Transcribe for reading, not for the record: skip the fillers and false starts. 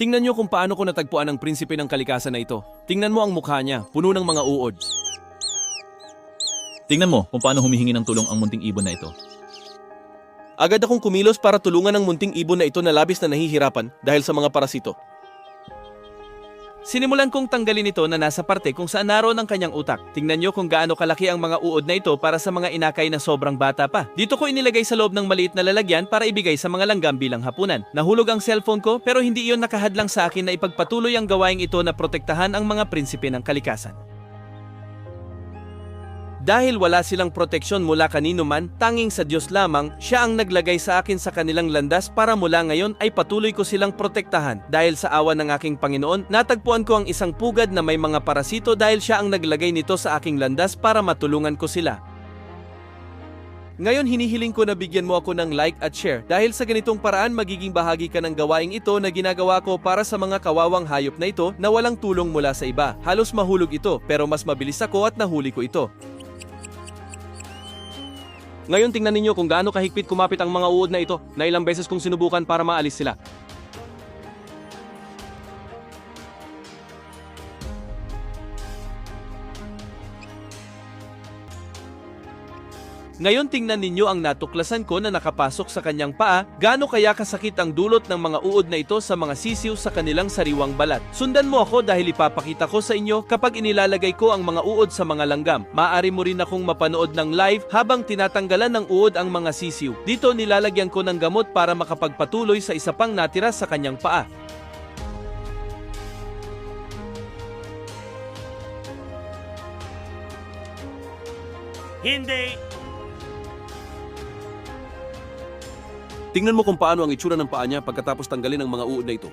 Tingnan niyo kung paano ko natagpuan ang prinsipe ng kalikasan na ito. Tingnan mo ang mukha niya, puno ng mga uod. Tingnan mo kung paano humihingi ng tulong ang munting ibon na ito. Agad akong kumilos para tulungan ang munting ibon na ito na labis na nahihirapan dahil sa mga parasito. Sinimulan kong tanggalin ito na nasa parte kung saan naroon ang kanyang utak. Tingnan niyo kung gaano kalaki ang mga uod na ito para sa mga inakay na sobrang bata pa. Dito ko inilagay sa loob ng maliit na lalagyan para ibigay sa mga langgam bilang hapunan. Nahulog ang cellphone ko pero hindi iyon nakahadlang sa akin na ipagpatuloy ang gawaing ito na protektahan ang mga prinsipe ng kalikasan. Dahil wala silang proteksyon mula kanino man, tanging sa Diyos lamang, siya ang naglagay sa akin sa kanilang landas para mula ngayon ay patuloy ko silang protektahan. Dahil sa awa ng aking Panginoon, natagpuan ko ang isang pugad na may mga parasito dahil siya ang naglagay nito sa aking landas para matulungan ko sila. Ngayon hinihiling ko na bigyan mo ako ng like at share dahil sa ganitong paraan magiging bahagi ka ng gawaing ito na ginagawa ko para sa mga kawawang hayop na ito na walang tulong mula sa iba. Halos mahulog ito pero mas mabilis ako at nahuli ko ito. Ngayon tingnan ninyo kung gaano kahigpit kumapit ang mga uod na ito na ilang beses kong sinubukan para maalis sila. Ngayon tingnan ninyo ang natuklasan ko na nakapasok sa kanyang paa, gaano kaya kasakit ang dulot ng mga uod na ito sa mga sisiw sa kanilang sariwang balat. Sundan mo ako dahil ipapakita ko sa inyo kapag inilalagay ko ang mga uod sa mga langgam. Maaari mo rin akong mapanood ng live habang tinatanggalan ng uod ang mga sisiw. Dito nilalagyan ko ng gamot para makapagpatuloy sa isa pang natira sa kanyang paa. Hindi! Tingnan mo kung paano ang itsura ng paa niya pagkatapos tanggalin ang mga uod na ito.